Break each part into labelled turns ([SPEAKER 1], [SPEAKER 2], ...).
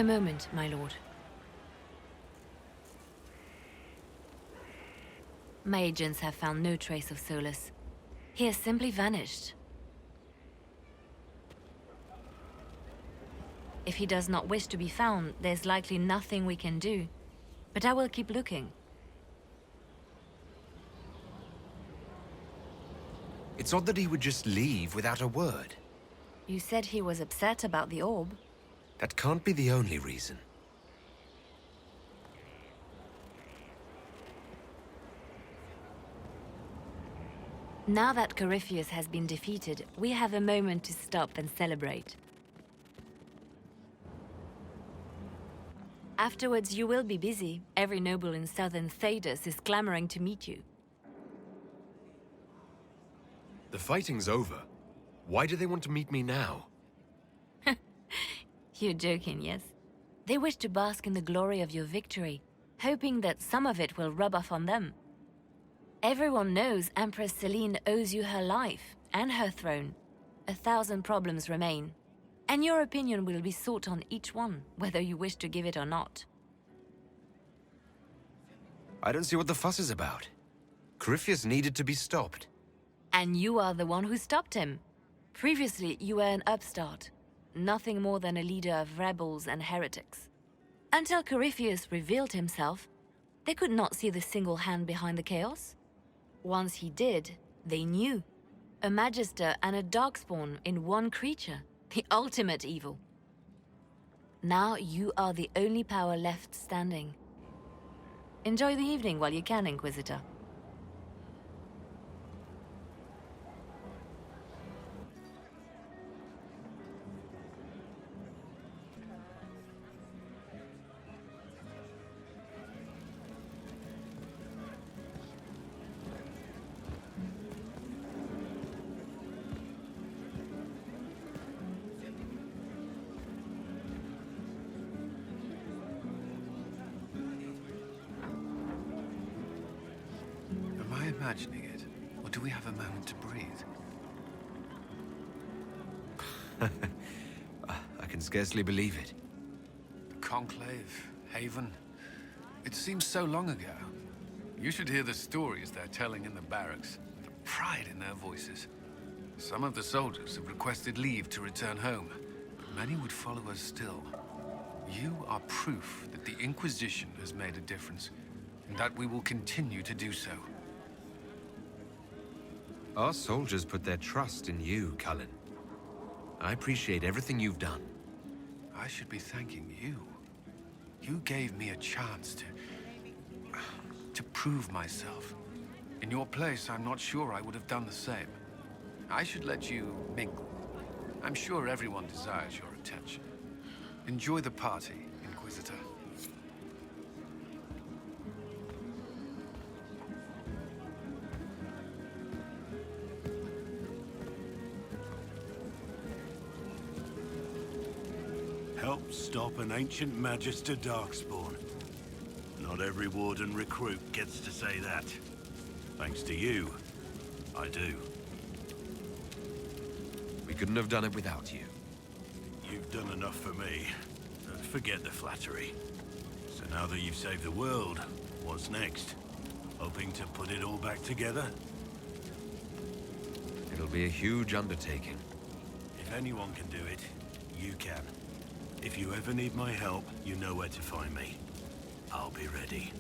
[SPEAKER 1] A moment, my lord. My agents have found no trace of Solus. He has simply vanished. If he does not wish to be found, there's likely nothing we can do. But I will keep looking.
[SPEAKER 2] It's odd that he would just leave without a word.
[SPEAKER 1] You said he was upset about the orb.
[SPEAKER 2] That can't be the only reason.
[SPEAKER 1] Now that Corypheus has been defeated, we have a moment to stop and celebrate. Afterwards, you will be busy. Every noble in southern Thedas is clamoring to meet you.
[SPEAKER 2] The fighting's over. Why do they want to meet me now?
[SPEAKER 1] You're joking, yes? They wish to bask in the glory of your victory, hoping that some of it will rub off on them. Everyone knows Empress Celine owes you her life and her throne. 1,000 problems remain, and your opinion will be sought on each one, whether you wish to give it or not.
[SPEAKER 2] I don't see what the fuss is about. Corypheus needed to be stopped.
[SPEAKER 1] And you are the one who stopped him. Previously, you were an upstart, nothing more than a leader of rebels and heretics. Until Corypheus revealed himself, they could not see the single hand behind the chaos. Once he did, they knew. A Magister and a Darkspawn in one creature, the ultimate evil. Now you are the only power left standing. Enjoy the evening while you can, Inquisitor.
[SPEAKER 3] Imagining it, or do we have a moment to breathe?
[SPEAKER 2] I can scarcely believe it.
[SPEAKER 3] Conclave, Haven. It seems so long ago. You should hear the stories they're telling in the barracks. The pride in their voices. Some of the soldiers have requested leave to return home, but many would follow us still. You are proof that the Inquisition has made a difference, and that we will continue to do so.
[SPEAKER 2] Our soldiers put their trust in you, Cullen. I appreciate everything you've done.
[SPEAKER 3] I should be thanking you. You gave me a chance to prove myself. In your place, I'm not sure I would have done the same. I should let you mingle. I'm sure everyone desires your attention. Enjoy the party, Inquisitor.
[SPEAKER 4] Help stop an ancient Magister Darkspawn. Not every Warden recruit gets to say that. Thanks to you, I do.
[SPEAKER 2] We couldn't have done it without you.
[SPEAKER 4] You've done enough for me. Forget the flattery. So now that you've saved the world, what's next? Hoping to put it all back together?
[SPEAKER 2] It'll be a huge undertaking.
[SPEAKER 4] If anyone can do it, you can. If you ever need my help, you know where to find me. I'll be ready.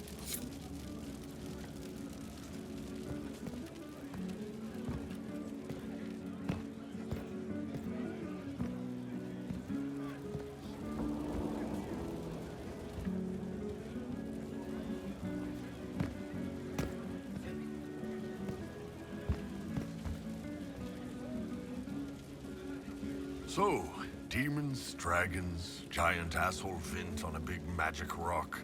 [SPEAKER 5] So, demons, dragons, giant asshole Vint on a big magic rock.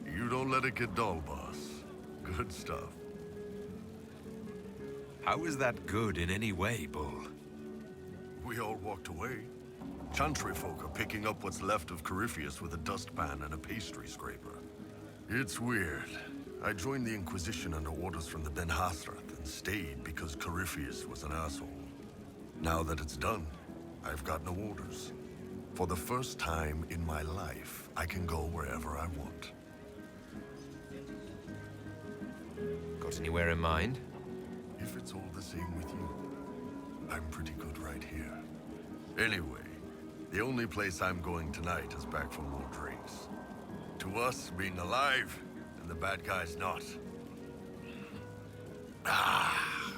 [SPEAKER 5] You don't let it get dull, boss. Good stuff.
[SPEAKER 2] How is that good in any way, Bull?
[SPEAKER 5] We all walked away. Chantry folk are picking up what's left of Corypheus with a dustpan and a pastry scraper. It's weird. I joined the Inquisition under orders from the Ben Hathrath and stayed because Corypheus was an asshole. Now that it's done, I've got no orders. For the first time in my life, I can go wherever I want.
[SPEAKER 2] Got anywhere in mind?
[SPEAKER 5] If it's all the same with you, I'm pretty good right here. Anyway, the only place I'm going tonight is back for more drinks. To us, being alive, and the bad guys not.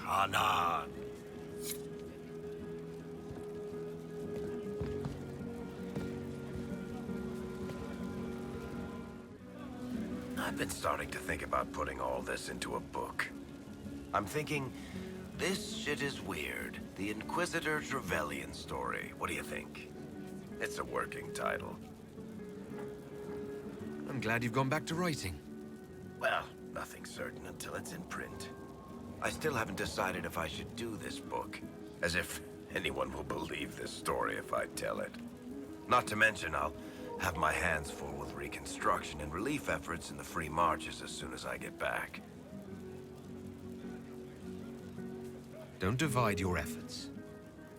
[SPEAKER 5] Anan.
[SPEAKER 6] I've been starting to think about putting all this into a book. I'm thinking, this shit is weird. The Inquisitor Trevelyan story. What do you think? It's a working title.
[SPEAKER 2] I'm glad you've gone back to writing.
[SPEAKER 6] Well, nothing's certain until it's in print. I still haven't decided if I should do this book. As if anyone will believe this story if I tell it. Not to mention, I'll have my hands full with reconstruction and relief efforts in the Free Marches as soon as I get back.
[SPEAKER 2] Don't divide your efforts.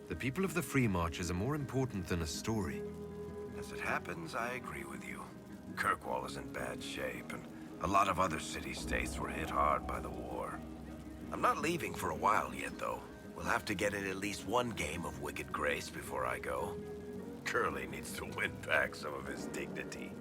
[SPEAKER 2] The people of the Free Marches are more important than a story.
[SPEAKER 6] As it happens, I agree with you. Kirkwall is in bad shape, and a lot of other city-states were hit hard by the war. I'm not leaving for a while yet, though. We'll have to get in at least one game of Wicked Grace before I go. Curly needs to win back some of his dignity.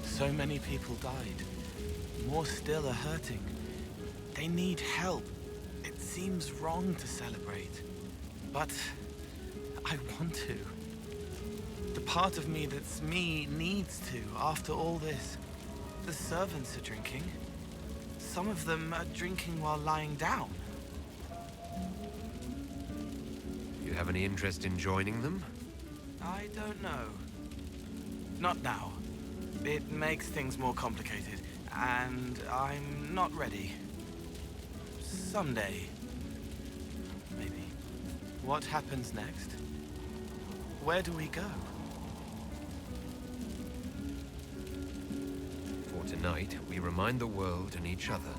[SPEAKER 7] So many people died. More still are hurting. They need help. It seems wrong to celebrate, but I want to. The part of me that's me needs to, after all this. The servants are drinking. Some of them are drinking while lying down.
[SPEAKER 2] You have any interest in joining them?
[SPEAKER 7] I don't know. Not now. It makes things more complicated, and I'm not ready. Someday. Maybe. What happens next? Where do we go?
[SPEAKER 2] For tonight, we remind the world and each other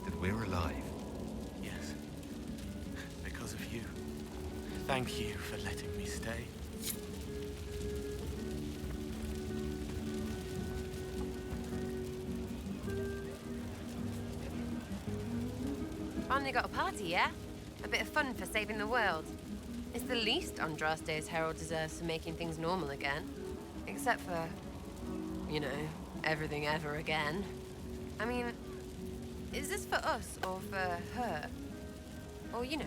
[SPEAKER 2] that we're alive.
[SPEAKER 7] Yes. Because of you. Thank you for letting me stay.
[SPEAKER 8] Finally got a party, yeah? A bit of fun for saving the world. It's the least Andraste's Herald deserves for making things normal again. Except for, you know, everything ever again. I mean, is this for us or for her? Or, you know,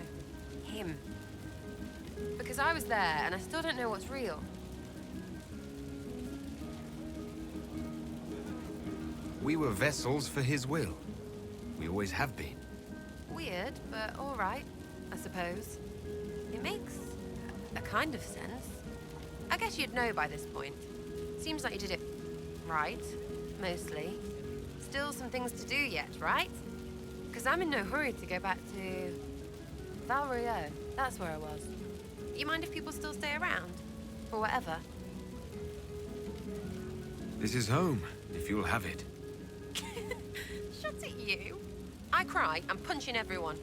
[SPEAKER 8] him? Because I was there and I still don't know what's real.
[SPEAKER 2] We were vessels for his will. We always have been.
[SPEAKER 8] Weird, but all right, I suppose. It makes a kind of sense. I guess you'd know by this point. Seems like you did it right, mostly. Still some things to do yet, right? Because I'm in no hurry to go back to Valrio. That's where I was. You mind if people still stay around? Or whatever?
[SPEAKER 2] This is home, if you'll have it.
[SPEAKER 8] Shut it, you. I cry, I'm punching everyone.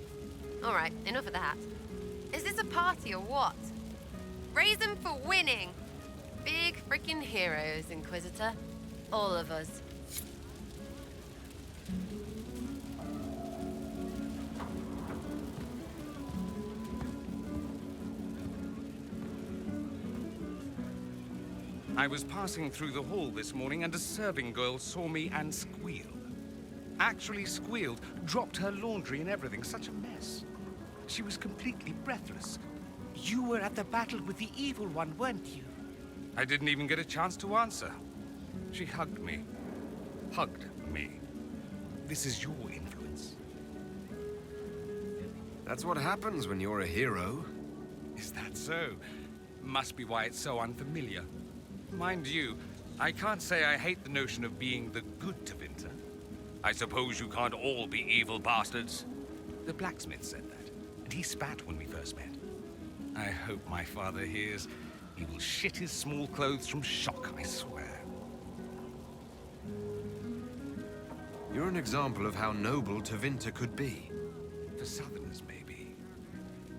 [SPEAKER 8] All right, enough of that. Is this a party or what? Raise them for winning. Big freaking heroes, Inquisitor. All of us.
[SPEAKER 9] I was passing through the hall this morning and a serving girl saw me and squealed. Actually squealed, dropped her laundry and everything. Such a mess. She was completely breathless. You were at the battle with the evil one, weren't you? I didn't even get a chance to answer. She hugged me. Hugged me. This is your influence.
[SPEAKER 2] That's what happens when you're a hero.
[SPEAKER 9] Is that so? Must be why it's so unfamiliar. Mind you, I can't say I hate the notion of being the good Tevinter. I suppose you can't all be evil bastards. The blacksmith said that, and he spat when we first met. I hope my father hears. He will shit his small clothes from shock, I swear.
[SPEAKER 2] You're an example of how noble Tevinter could be.
[SPEAKER 9] For Southerners, maybe.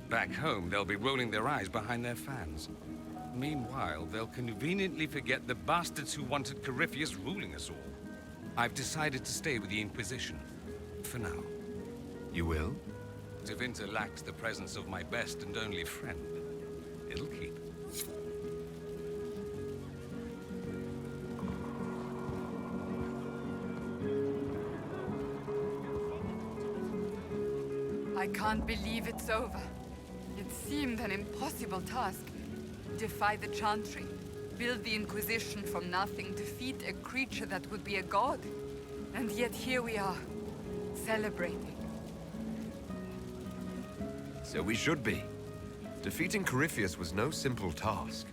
[SPEAKER 9] Back home, they'll be rolling their eyes behind their fans. Meanwhile, they'll conveniently forget the bastards who wanted Corypheus ruling us all. I've decided to stay with the Inquisition. For now.
[SPEAKER 2] You will?
[SPEAKER 9] Tevinter lacks the presence of my best and only friend. It'll keep.
[SPEAKER 10] I can't believe it's over. It seemed an impossible task. Defy the Chantry, build the Inquisition from nothing, defeat a creature that would be a god. And yet here we are, celebrating.
[SPEAKER 2] So we should be. Defeating Corypheus was no simple task.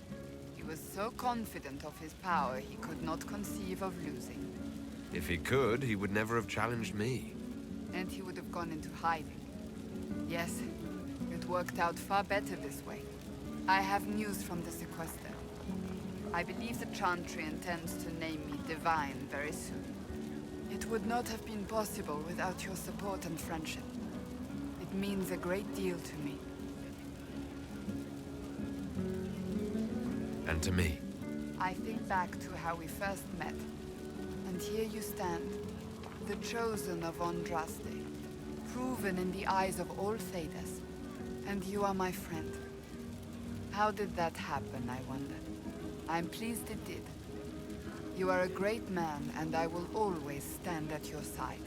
[SPEAKER 10] He was so confident of his power, he could not conceive of losing.
[SPEAKER 2] If he could, he would never have challenged me.
[SPEAKER 10] And he would have gone into hiding. Yes, it worked out far better this way. I have news from the sequester. I believe the Chantry intends to name me Divine very soon. It would not have been possible without your support and friendship. It means a great deal to me.
[SPEAKER 2] And to me.
[SPEAKER 10] I think back to how we first met. And here you stand, the chosen of Andraste, proven in the eyes of all Thedas. And you are my friend. How did that happen, I wonder? I'm pleased it did. You are a great man, and I will always stand at your side.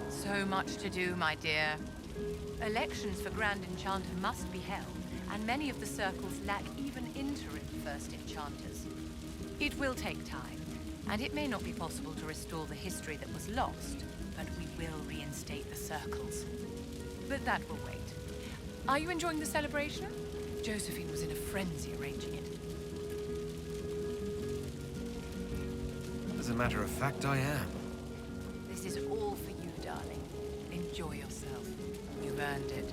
[SPEAKER 11] So much to do, my dear. Elections for Grand Enchanter must be held, and many of the circles lack even interim First Enchanters. It will take time, and it may not be possible to restore the history that was lost, but we will reinstate the circles. But that will wait. Are you enjoying the celebration? Josephine was in a frenzy arranging it.
[SPEAKER 2] As a matter of fact, I am.
[SPEAKER 11] This is all for you, darling. Enjoy yourself. You've earned it.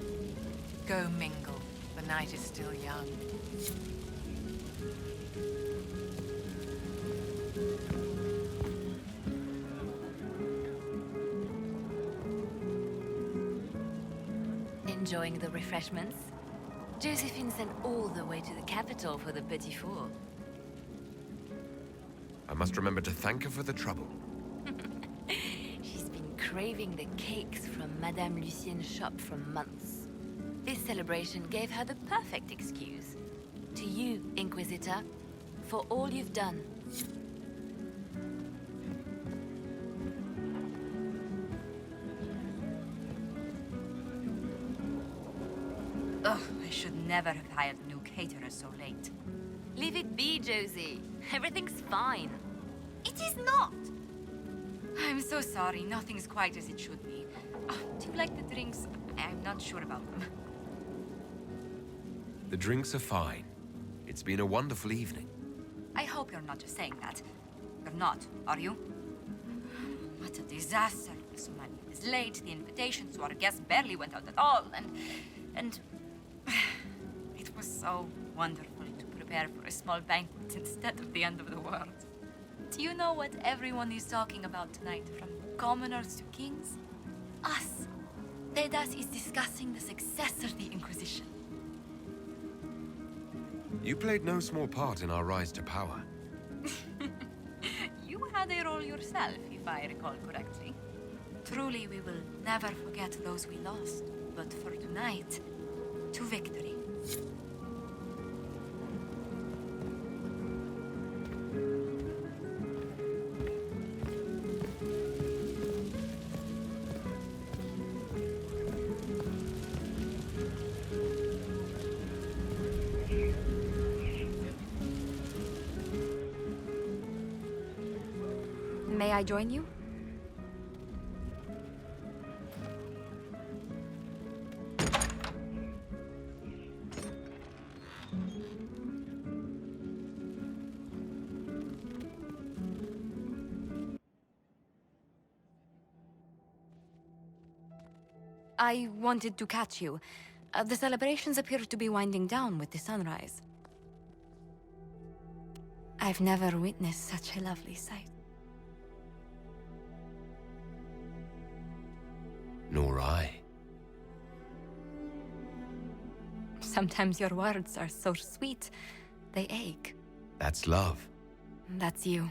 [SPEAKER 11] Go mingle. The night is still young.
[SPEAKER 1] Enjoying the refreshments? Josephine sent all the way to the capital for the petit four.
[SPEAKER 2] I must remember to thank her for the trouble.
[SPEAKER 1] She's been craving the cakes from Madame Lucien's shop for months. This celebration gave her the perfect excuse. To you, Inquisitor, for all you've done.
[SPEAKER 12] Ugh, I should never have hired a new caterer so late.
[SPEAKER 1] Leave it be, Josie. Everything's fine.
[SPEAKER 12] It is not! I'm so sorry, nothing's quite as it should be. Oh, do you like the drinks? I'm not sure about them.
[SPEAKER 2] The drinks are fine. It's been a wonderful evening.
[SPEAKER 12] I hope you're not just saying that. You're not, are you? What a disaster. So many is late, the invitations to our guests barely went out at all, and it was so wonderful to prepare for a small banquet instead of the end of the world. Do you know what everyone is talking about tonight, from commoners to kings? Us. Thedas is discussing the successor of the Inquisition.
[SPEAKER 2] You played no small part in our rise to power.
[SPEAKER 12] You had a role yourself, if I recall correctly. Truly, we will never forget those we lost. But for tonight, to victory.
[SPEAKER 8] May I join you? I wanted to catch you,
[SPEAKER 12] The celebrations appear to be winding down with the sunrise. I've never witnessed such a lovely sight.
[SPEAKER 2] Nor I.
[SPEAKER 12] Sometimes your words are so sweet, they ache.
[SPEAKER 2] That's love.
[SPEAKER 12] That's you.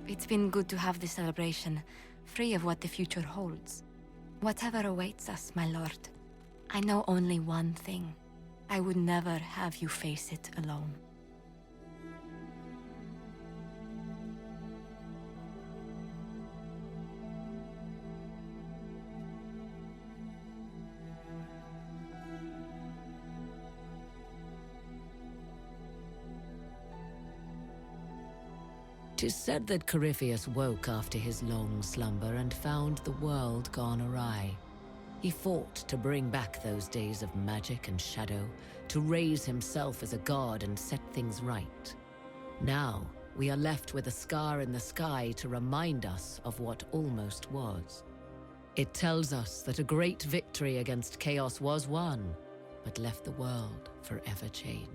[SPEAKER 12] It's been good to have this celebration, free of what the future holds. Whatever awaits us, my lord, I know only one thing. I would never have you face it alone.
[SPEAKER 13] Tis said that Corypheus woke after his long slumber and found the world gone awry. He fought to bring back those days of magic and shadow, to raise himself as a god and set things right. Now, we are left with a scar in the sky to remind us of what almost was. It tells us that a great victory against chaos was won, but left the world forever changed.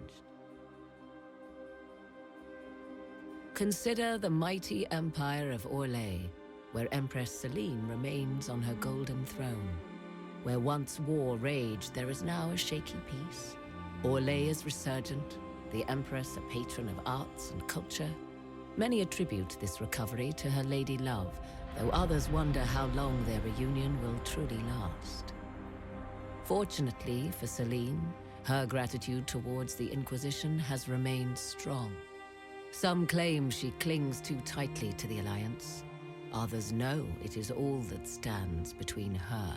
[SPEAKER 13] Consider the mighty empire of Orlais, where Empress Selene remains on her golden throne. Where once war raged, there is now a shaky peace. Orlais is resurgent, the Empress a patron of arts and culture. Many attribute this recovery to her lady love, though others wonder how long their reunion will truly last. Fortunately for Selene, her gratitude towards the Inquisition has remained strong. Some claim she clings too tightly to the Alliance. Others know it is all that stands between her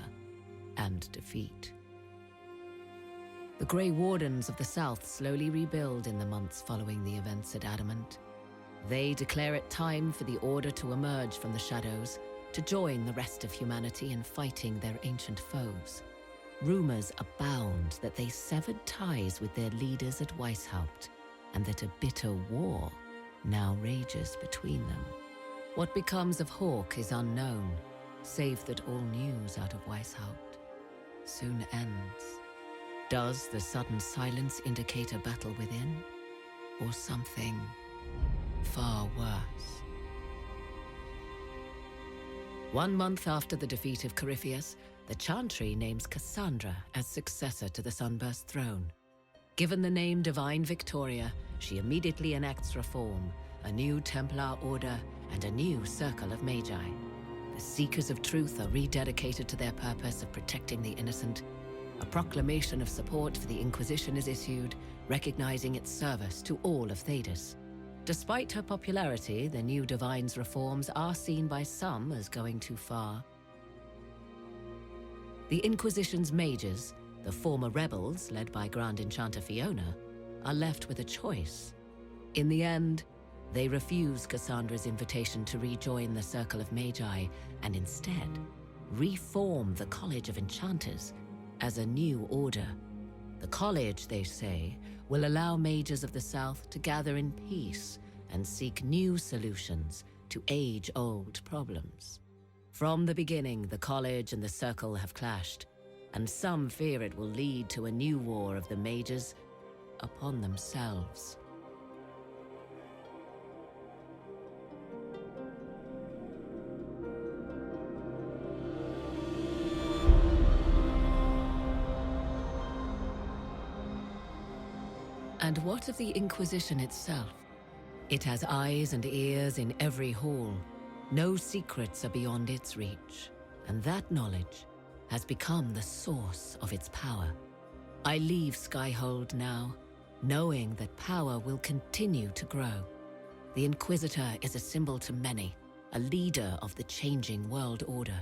[SPEAKER 13] and defeat. The Grey Wardens of the South slowly rebuild in the months following the events at Adamant. They declare it time for the Order to emerge from the shadows, to join the rest of humanity in fighting their ancient foes. Rumors abound that they severed ties with their leaders at Weishaupt, and that a bitter war now rages between them. What becomes of Hawke is unknown, save that all news out of Weishaupt soon ends. Does the sudden silence indicate a battle within, or something far worse? 1 month after the defeat of Corypheus, the Chantry names Cassandra as successor to the Sunburst throne. Given the name Divine Victoria, she immediately enacts reform, a new Templar order, and a new circle of Magi. The Seekers of Truth are rededicated to their purpose of protecting the innocent. A proclamation of support for the Inquisition is issued, recognizing its service to all of Thedas. Despite her popularity, the new Divine's reforms are seen by some as going too far. The Inquisition's mages, the former rebels led by Grand Enchanter Fiona, are left with a choice. In the end, they refuse Cassandra's invitation to rejoin the Circle of Magi and instead reform the College of Enchanters as a new order. The college, they say, will allow mages of the South to gather in peace and seek new solutions to age-old problems. From the beginning, the college and the Circle have clashed, and some fear it will lead to a new war of the mages upon themselves. And what of the Inquisition itself? It has eyes and ears in every hall. No secrets are beyond its reach, and that knowledge has become the source of its power. I leave Skyhold now, knowing that power will continue to grow. The Inquisitor is a symbol to many, a leader of the changing world order.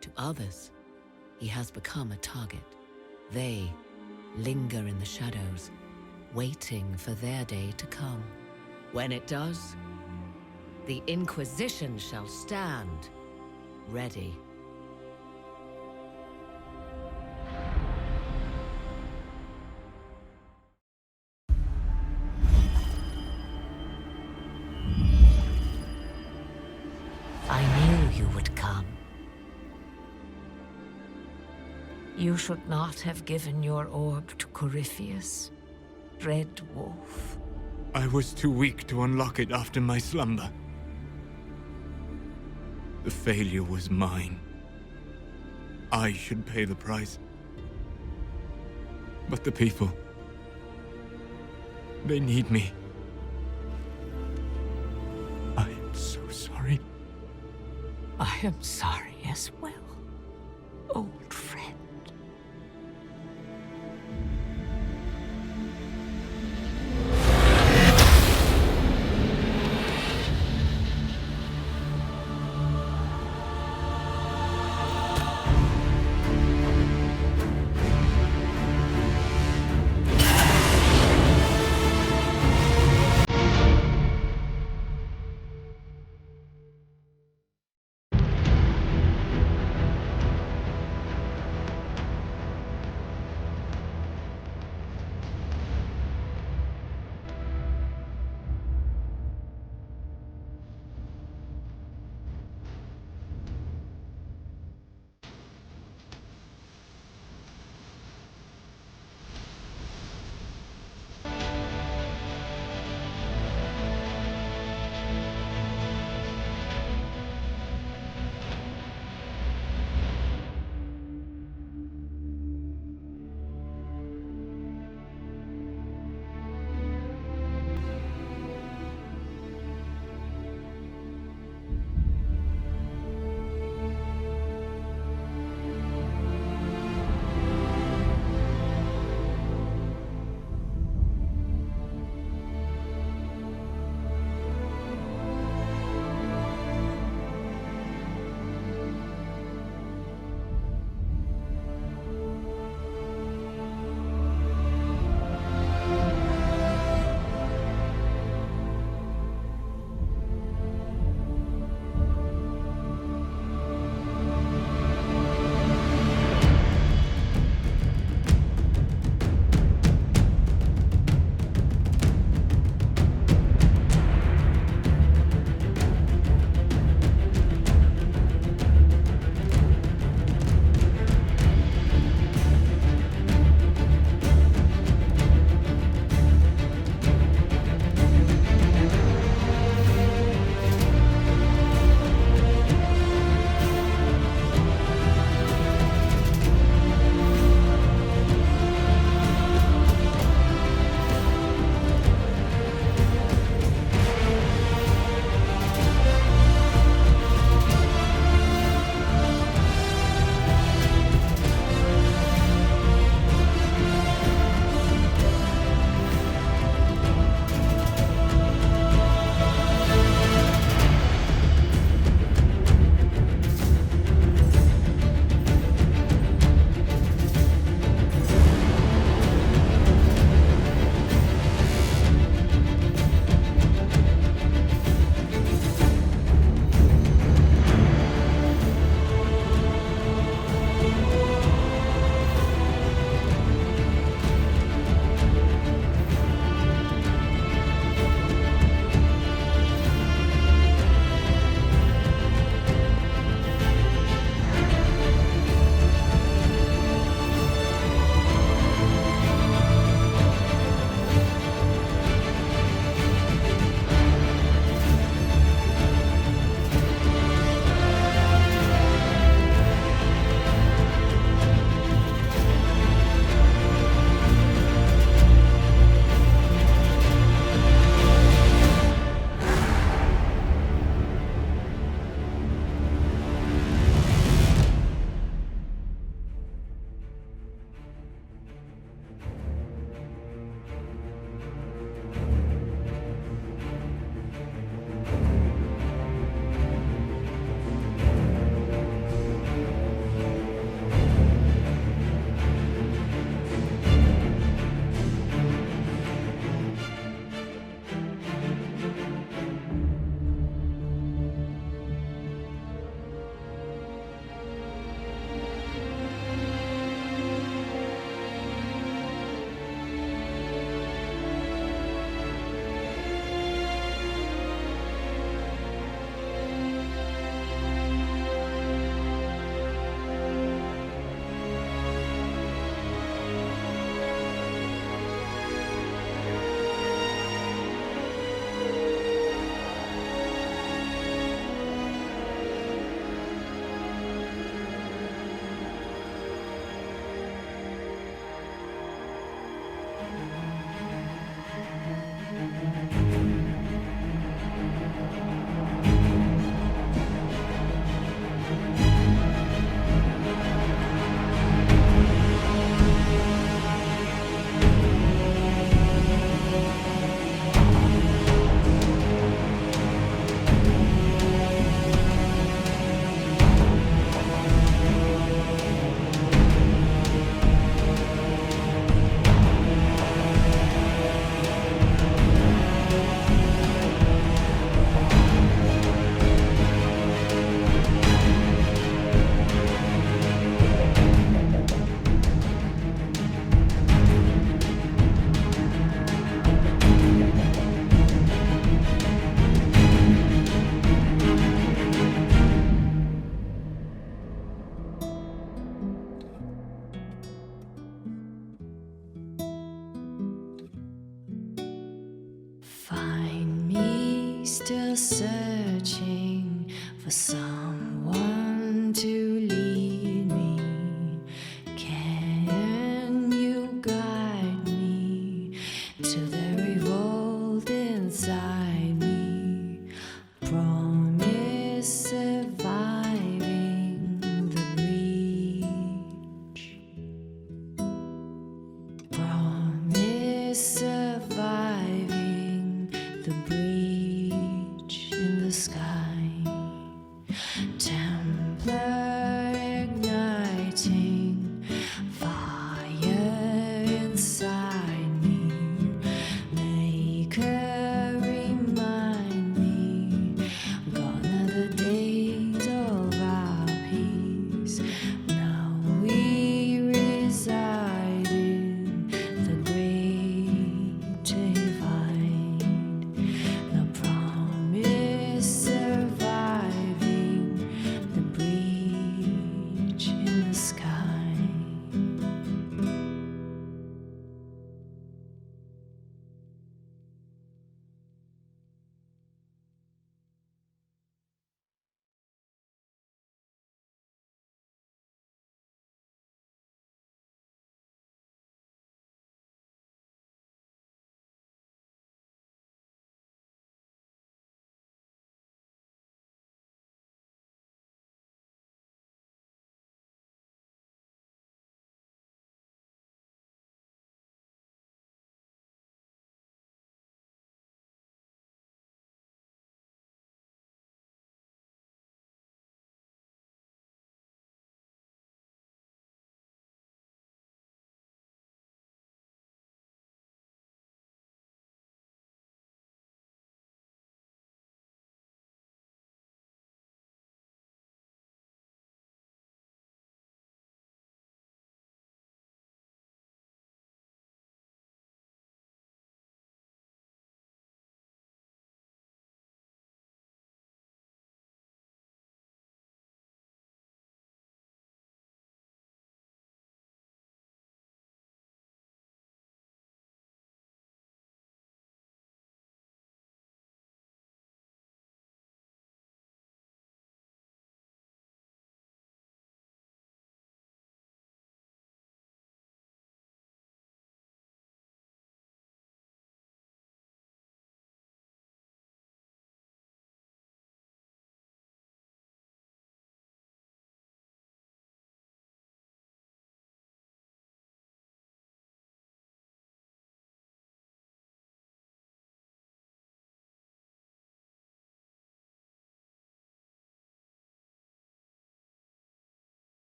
[SPEAKER 13] To others, he has become a target. They linger in the shadows, waiting for their day to come. When it does, the Inquisition shall stand ready. I knew you would come. You should not have given your orb to Corypheus, Red Wolf.
[SPEAKER 14] I was too weak to unlock it after my slumber. The failure was mine. I should pay the price. But the people... they need me. I am so sorry.
[SPEAKER 13] I am sorry as well, old friend.
[SPEAKER 15] still searching for someone to lead me? Can you guide me to the revolt inside me? Promise surviving the breach. Promise surviving the breach.